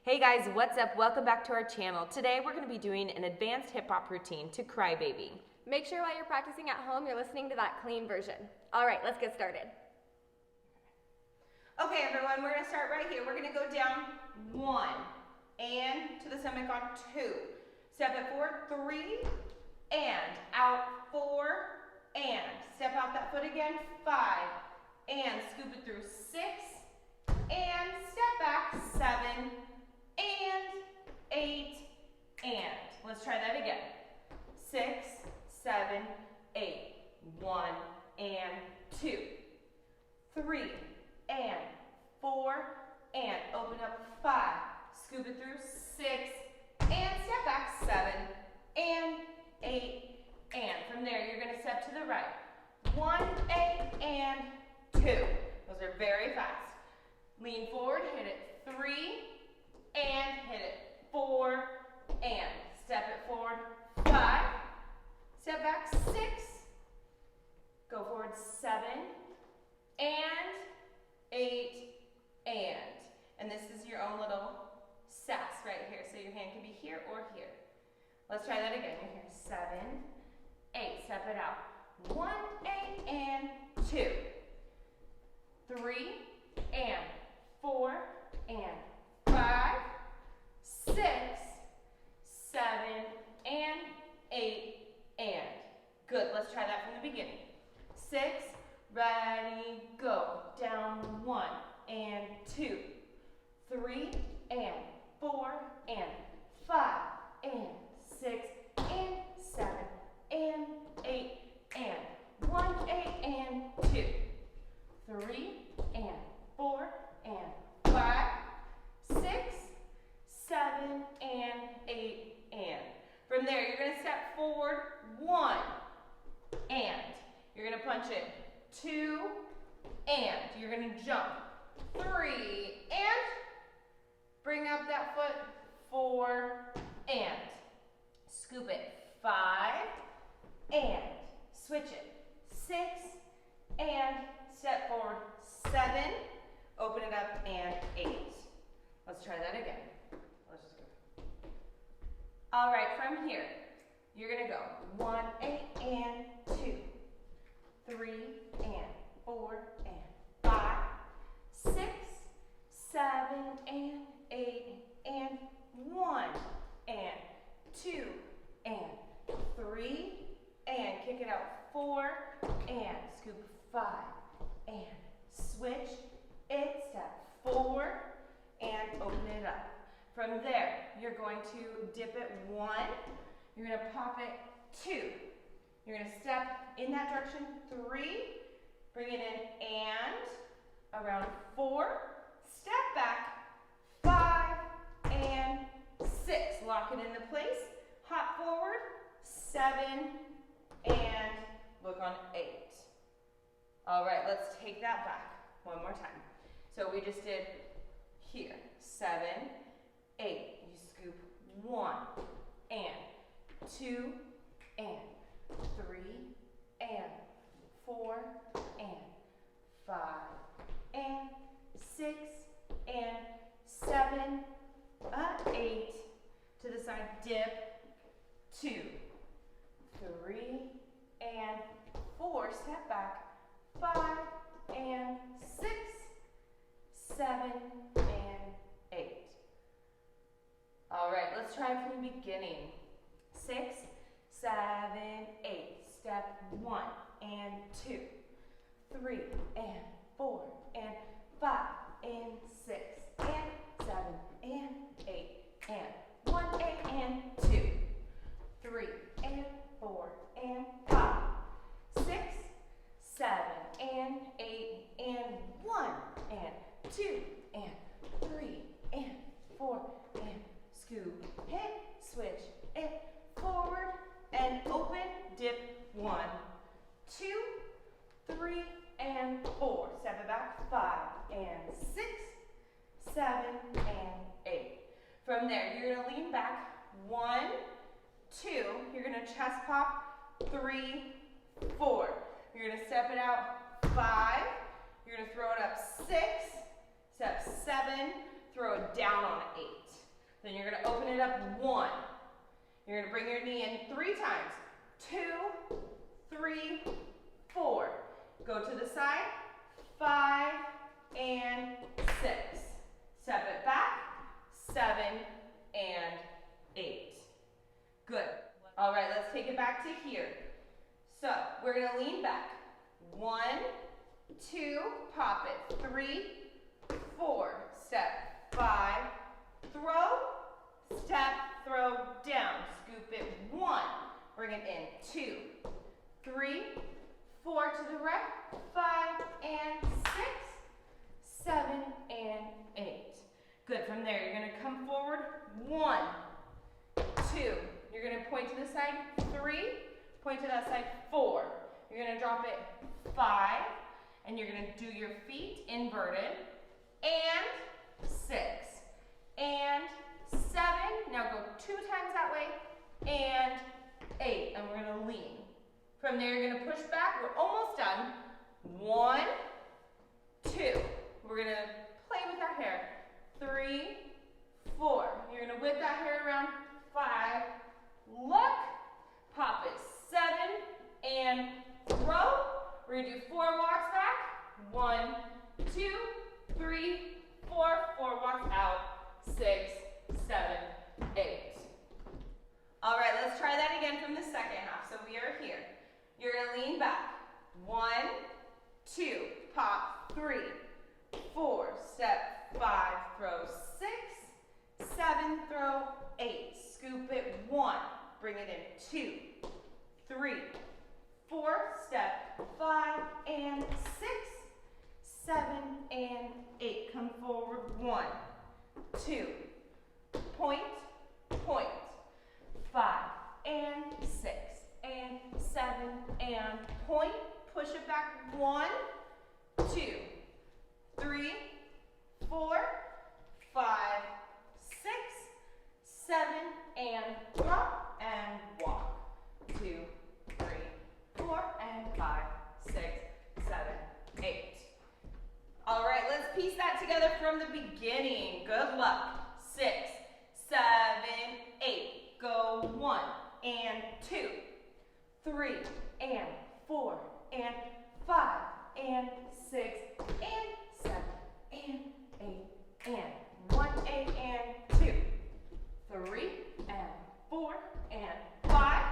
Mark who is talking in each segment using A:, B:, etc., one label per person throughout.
A: Hey guys, what's up? Welcome back to our channel. Today we're going to be doing an advanced hip hop routine to Cry Baby.
B: Make sure while you're practicing at home, you're listening to that clean version. All right, let's get started.
C: Okay, everyone, we're going to start right here. We're going to go down 1 and to the stomach on 2. Step it forward, 3 and out, 4 and step out that foot again, 5 and scoop it through, 6 and step back, 7 and 8 and. Let's try that again. 6, 7, 8. 1 and 2. 3 and 4 and open up, 5. Scoop it through, 6 and step back, 7 and 8 and. From there, you're going to step to the right. 1, 8 and 2. Those are very fast. Lean forward, hit it 3 and hit it 4 and step it forward, 5, step back, 6, go forward, 7 and 8 and this is your own little sass right here, so your hand can be here or here. Let's try that again. You're here, 7, 8, step it out, 1, 8 and 2, 3 and 4 and 5, 6, 7 and 8 and. Good, let's try that from the beginning. 6, ready, go. Down 1 and 2, 3 and 4 and 5 and 6 and 7 and 8 and. 1, 8 and 2, 3 and 4 and 5, 6, 7 and 8 and. From there, you're going to step forward 1 and. You're going to punch it 2 and. You're going to jump 3 and. Bring up that foot 4 and. Scoop it 5 and. Switch it 6 and. Step forward 7. Open it up and 8. Let's try that again. Let's just go. All right, from here, you're going to go 1, 8 and 2, 3 and 4 and 5, 6, 7 and 8 and 1 and 2 and 3 and kick it out 4 and scoop 5 and switch it, step 4 and open it up. From there, you're going to dip it 1, you're going to pop it 2, you're going to step in that direction 3, bring it in and around 4, step back 5 and 6, lock it into place, hop forward 7 and look on 8. All right, let's take that back one more time. So we just did here, 7, 8. You scoop 1 and 2 and 3 and 4 and 5 and 6 and 7, 8. To the side, dip 2, 3 and 4. Step back 5 and 6, 7 and 8. All right, let's try it from the beginning. 6, 7, 8. Step 1 and 2, 3 and 4 and 5 and 6 and 7 and 8 and 1, 8 and 2, 3 and 4 and 5, 6, 7 and 8 and 1 and 2 and 3 and 4 and scoop it, switch it forward and open, dip 1, 2, 3 and 4. Step it back 5 and 6, 7 and 8. From there, you're going to lean back 1, 2. You're going to chest pop 3, 4. You're going to step it out 5. You're going to throw it up 6. Step 7. Throw it down on 8. Then you're gonna open it up 1. You're gonna bring your knee in 3 times. 2, 3, 4. Go to the side. 5 and 6. Step it back. 7 and 8. Good. All right, let's take it back to here. So we're gonna lean back. 1, 2, pop it. 3, 4, step. 5, throw, step, throw, down. Scoop it. 1, bring it in. 2, 3, 4 to the right. 5 and 6, 7 and 8. Good. From there, you're gonna come forward. 1, 2. You're gonna point to the side. 3. Point to that side. 4. You're gonna drop it. 5. And you're gonna do your feet inverted. And 6. And 7. Now go 2 times that way. And 8. And we're gonna lean. From there, you're gonna push back. We're almost done. 1, 2. We're gonna play with our hair. 3, 4. You're gonna whip that hair around. 5. Look. Pop it. 7 and throw. We're gonna do 4 walks back. 1, 2, 3, 4. 4 walks out. 6, 7, 8. All right, let's try that again from the second half. So we are here. You're gonna lean back. 1, 2, pop. 3, 4, step. 5, throw. 6, 7, throw. 8, scoop it. 1, bring it in. 2, 3, 4, step. 5 and 6, 7 and 8. Come forward. 1, 2, point, point. 5 and 6 and 7 and point. Push it back. 1, 2, 3, 4, 5, 6, 7 and drop and walk. 2, 3, 4 and 5, 6, 7, 8. All right, let's piece that together from the beginning. Good luck. 6, 7, 8. Go 1 and 2, 3 and 4 and 5 and 6 and 7 and 8 and 1, 8 and 2, 3 and 4 and 5,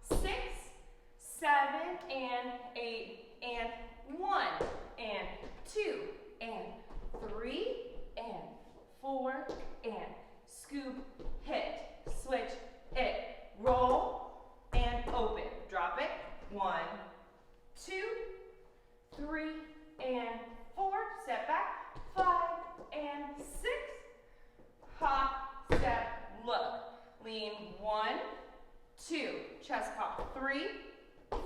C: 6, 7 and 8 and 1 and 2 and 3 and 4 and scoop, hit, switch, it, roll, and open. Drop it. 1, 2, 3, and 4. Step back. 5 and 6. Hop, step, look. Lean. 1, 2. Chest pop. 3,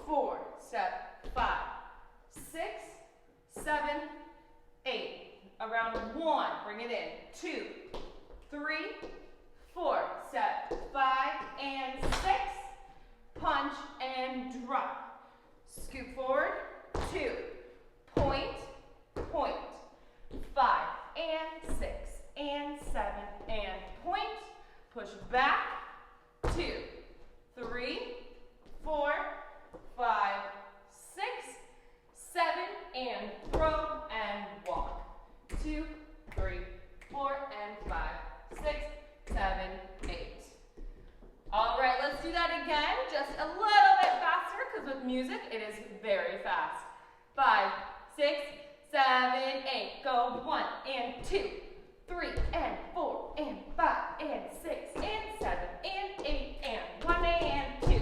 C: 4. Step. 5, 6, 7, 8. Around 1. Bring it in. 2, 3, 4. Step. 5 and 6. Punch and drop. Scoop forward. 2. Point. Point. 5 and 6 and 7 and point. Push back. 2, 3, 4, 5, 6, 7 and throw and walk. 2, 3, 4 and 5, 6, 7, 8. All right, let's do that again, just a little bit faster, because with music, it is very fast. 5, 6, 7, 8. Go 1 and 2, 3 and 4 and 5 and 6 and 7 and 8 and 1 and 2,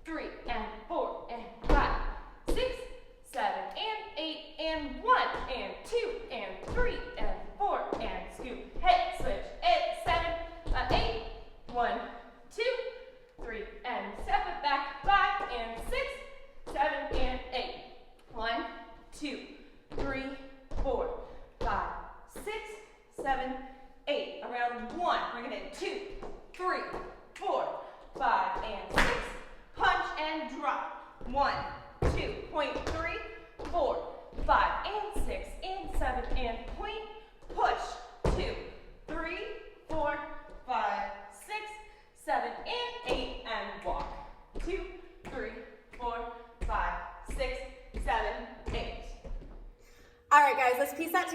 C: 3 and 4 and 5, 6, 7 and 8 and 1 and 2 and 3 and 4 and scoop, hit, switch, 7, 8, 1, 2, 3 and step it back, 5 and 6, 7 and 8, 1, 2, 3, 4, 5, 6, 7, 8. Around 1, bring it in. 2, 3, 4, 5 and 6. Punch and drop. 1, 2, point, 3, 4, 5 and 6 and 7 and point. Push. 2, 3, 4, 5,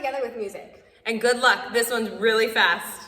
B: together with music.
A: And good luck. This one's really fast.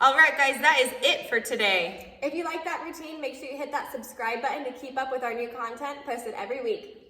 A: All right, guys, that is it for today.
B: If you like that routine, make sure you hit that subscribe button to keep up with our new content posted every week.